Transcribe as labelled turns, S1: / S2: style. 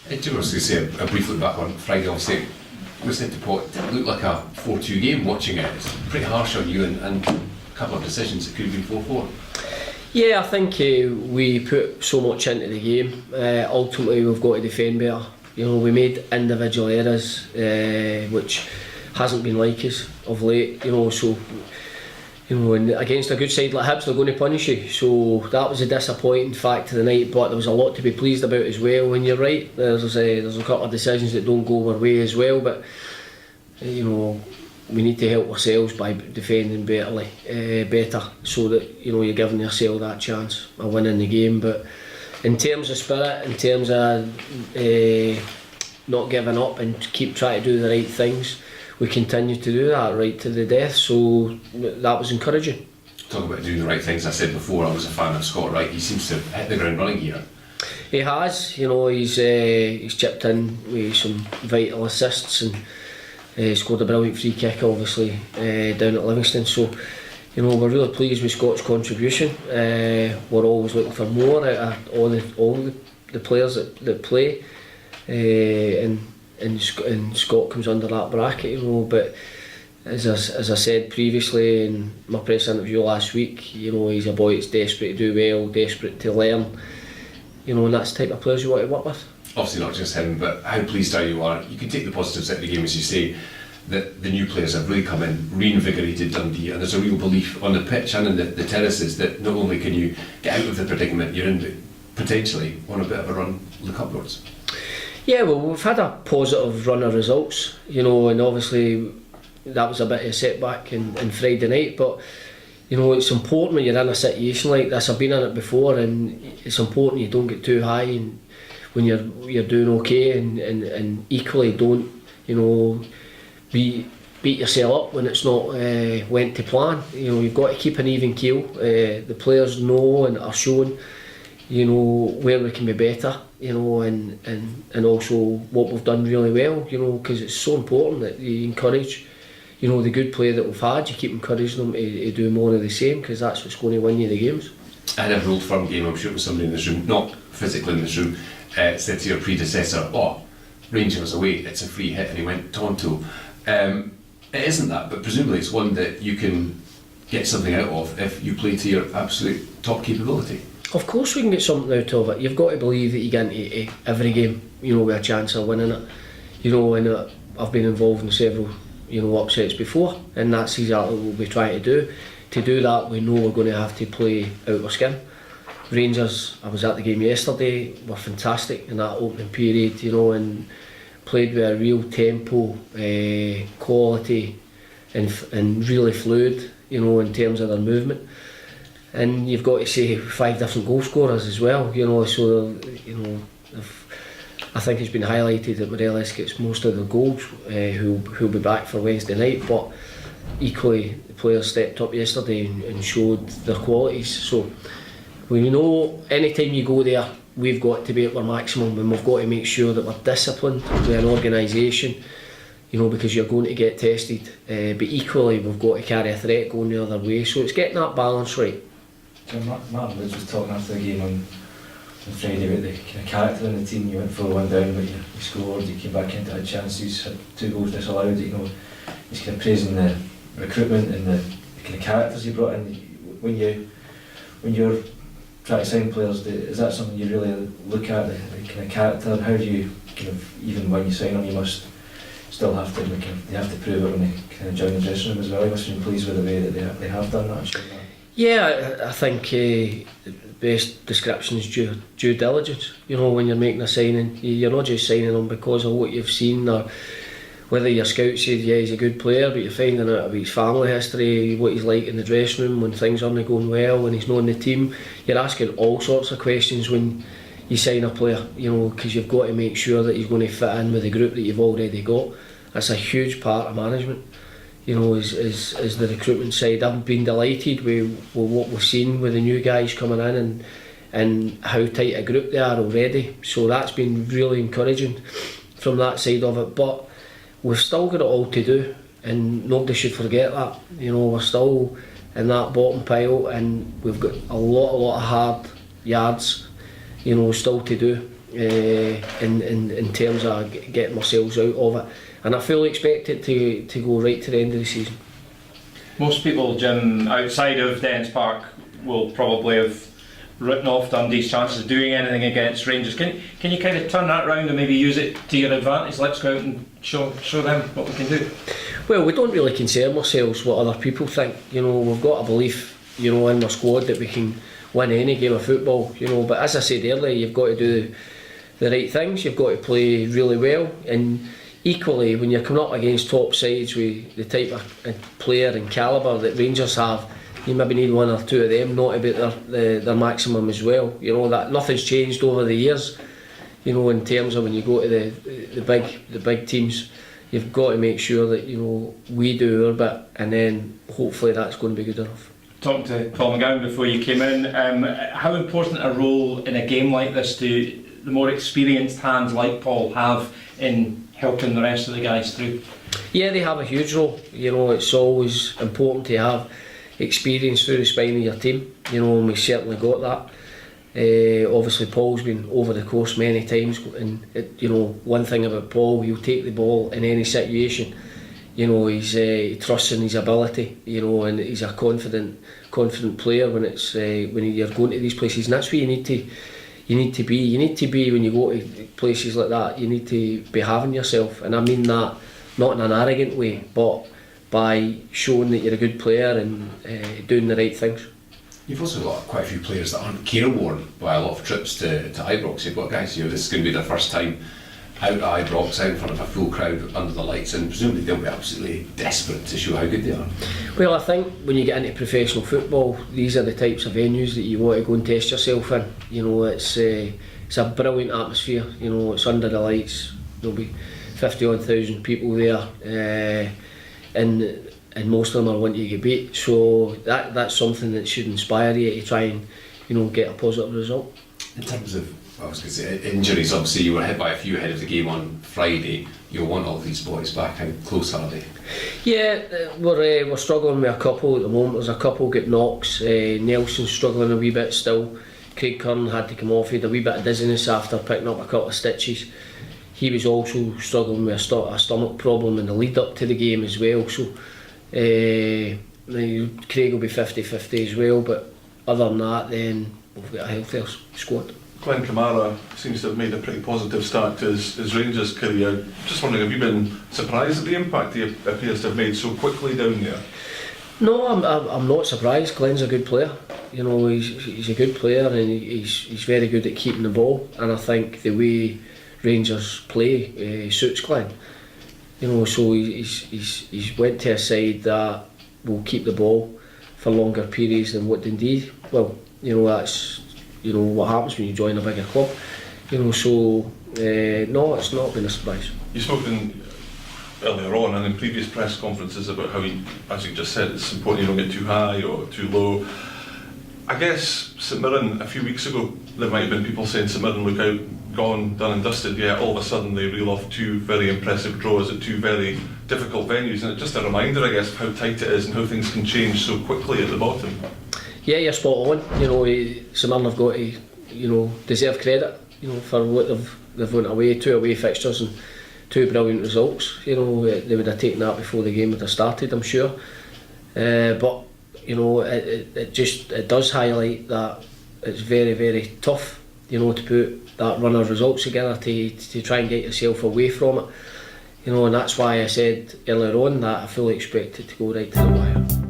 S1: I was going to say a brief look back on Friday. Obviously, listening to Pot, it looked like a 4-2 game watching it. It's pretty harsh on you, and a couple of decisions that could have been 4-4.
S2: Yeah, I think we put so much into the game. Ultimately, we've got to defend better. We made individual errors, which hasn't been like us of late. So and against a good side like Hibs, they're going to punish you. So that was a disappointing fact of the night. But there was a lot to be pleased about as well. When you're right, there's a couple of decisions that don't go our way as well. But we need to help ourselves by defending better, so that you're giving yourself that chance of winning the game. But in terms of spirit, in terms of not giving up and keep trying to do the right things, we continue to do that right to the death. So that was encouraging.
S1: Talk about doing the right things. I said before, I was a fan of Scott Wright. He seems to have hit the ground running here.
S2: He has. He's chipped in with some vital assists and scored a brilliant free kick, obviously, down at Livingston. So, we're really pleased with Scott's contribution. We're always looking for more out of all the players that play, and Scott comes under that bracket, But as I said previously in my press interview last week, he's a boy that's desperate to do well, desperate to learn, and that's the type of players you want to work with.
S1: Obviously not just him, but how pleased are you? You can take the positives out of the game, as you say, that the new players have really come in, reinvigorated Dundee, and there's a real belief on the pitch and in the terraces that not only can you get out of the predicament you're in, but potentially on a bit of a run, look upwards.
S2: Yeah, well, we've had a positive run of results, and obviously that was a bit of a setback in Friday night, but it's important when you're in a situation like this. I've been in it before, and it's important you don't get too high and when you're doing okay, and equally don't beat yourself up when it's not went to plan. You've got to keep an even keel. The players know and are showing where we can be better, and also what we've done really well, because it's so important that you encourage the good play that we've had. You keep encouraging them to do more of the same, because that's what's going to win you the games.
S1: I had a Old Firm game, I'm sure it was somebody in this room, not physically in this room, said to your predecessor, Rangers away, it's a free hit, and he went Tonto. It isn't that, but presumably it's one that you can get something out of if you play to your absolute top capability. Of
S2: course we can get something out of it. You've got to believe that you get into every game, with a chance of winning it. And I've been involved in several, upsets before, and that's exactly what we'll be trying to do. To do that, we know we're going to have to play out our skin. Rangers, I was at the game yesterday, were fantastic in that opening period, and played with a real tempo, quality, and really fluid, in terms of their movement. And you've got to say 5 different goal scorers as well, so I think it's been highlighted that Morelos gets most of the goals, who'll be back for Wednesday night, but equally the players stepped up yesterday and showed their qualities. So we know anytime you go there, we've got to be at our maximum, and we've got to make sure that we're disciplined with an organisation, because you're going to get tested, but equally we've got to carry a threat going the other way, so it's getting that balance right.
S3: Martin Woods was talking after the game on Friday about the kind of character in the team. You went 4-1 down, but you scored, you came back into had chances, had 2 goals disallowed. He's kind of praising the recruitment and the kind of characters you brought in. When you're trying to sign players, is that something you really look at, the kind of character, and how do you kind of, even when you sign them, you must still have to they have to prove it when they kind of join the dressing room as well. You must have been pleased with the way that they have done that and shown that.
S2: Yeah, I think the best description is due diligence. When you're making a signing, you're not just signing them because of what you've seen, or whether your scout said, yeah, he's a good player, but you're finding out about his family history, what he's like in the dressing room when things aren't going well, when he's not in the team. You're asking all sorts of questions when you sign a player, because you've got to make sure that he's going to fit in with the group that you've already got. That's a huge part of management. Is the recruitment side. I've been delighted with what we've seen with the new guys coming in and how tight a group they are already. So that's been really encouraging from that side of it. But we've still got it all to do, and nobody should forget that. We're still in that bottom pile, and we've got a lot of hard yards, still to do. in terms of getting ourselves out of it, and I fully expect it to go right to the end of the season.
S4: Most people, Jim, outside of Dens Park will probably have written off Dundee's chances of doing anything against Rangers. Can you kind of turn that round and maybe use it to your advantage? Let's go out and show them what we can do.
S2: Well, we don't really concern ourselves what other people think. You know, we've got a belief, you know, in our squad that we can win any game of football. You know, but as I said earlier, you've got to do the right things. You've got to play really well, and equally, when you're coming up against top sides with the type of player and calibre that Rangers have, you maybe need one or two of them not to be at their maximum as well. You know, that nothing's changed over the years. You know, in terms of when you go to the big teams, you've got to make sure that, you know, we do our bit, and then hopefully that's going to be good enough.
S4: Talking to Paul McGowan before you came in, how important a role in a game like this do the more experienced hands like Paul have in helping the rest of the guys through?
S2: Yeah, they have a huge role. You know, it's always important to have experience through the spine of your team. You know, and we certainly got that. Obviously, Paul's been over the course many times, and you know, one thing about Paul, he'll take the ball in any situation. You know, he trusts in his ability. You know, and he's a confident player when it's when you're going to these places, and that's where you need to be. You need to be when you go to places like that. You need to be having yourself, and I mean that not in an arrogant way, but by showing that you're a good player and doing the right things.
S1: You've also got quite a few players that aren't careworn by a lot of trips to Ibrox. You've got guys, you know, this is going to be their first time out at Ibrox, out in front of a full crowd under the lights, and presumably they'll be absolutely desperate to show how good they are.
S2: Well, I think when you get into professional football, these are the types of venues that you want to go and test yourself in. You know, it's a brilliant atmosphere. You know, it's under the lights. There'll be 50-odd thousand people there, and most of them are wanting to get beat. So that's something that should inspire you to try and, you know, get a positive result.
S1: In terms of, I was going to say, injuries, obviously you were hit by a few ahead of the game on Friday. You'll want all these boys back. How close are they?
S2: Yeah, we're struggling with a couple at the moment. There's a couple get knocks. Nelson's struggling a wee bit still. Craig Curran had to come off. He had a wee bit of dizziness after picking up a couple of stitches. He was also struggling with a stomach problem in the lead up to the game as well. So Craig will be 50-50 as well, but other than that, then we've got a healthier squad.
S5: Glenn Kamara seems to have made a pretty positive start to his Rangers career. Just wondering, have you been surprised at the impact he appears to have made so quickly down there?
S2: No, I'm not surprised. Glenn's a good player. You know, he's a good player, and he's very good at keeping the ball. And I think the way Rangers play suits Glenn. You know, so he's went to a side that will keep the ball for longer periods than what Dundee. Well, you know, that's, you know, what happens when you join a bigger club. You know, so no, it's not been a surprise.
S5: You've spoken earlier on and in previous press conferences about how, as you just said, it's important you don't get too high or too low. I guess St Mirren, a few weeks ago, there might have been people saying St Mirren look out, gone, done and dusted, yet all of a sudden they reel off two very impressive draws at two very difficult venues, and it's just a reminder, I guess, of how tight it is and how things can change so quickly at the bottom.
S2: Yeah, you're spot on. You know, St Mirren have got to, you know, deserve credit, you know, for what they've went away, 2 away fixtures and 2 brilliant results. You know, they would have taken that before the game would have started, I'm sure. But you know, it does highlight that it's very, very tough, you know, to put that run of results together to try and get yourself away from it. You know, and that's why I said earlier on that I fully expect it to go right to the wire.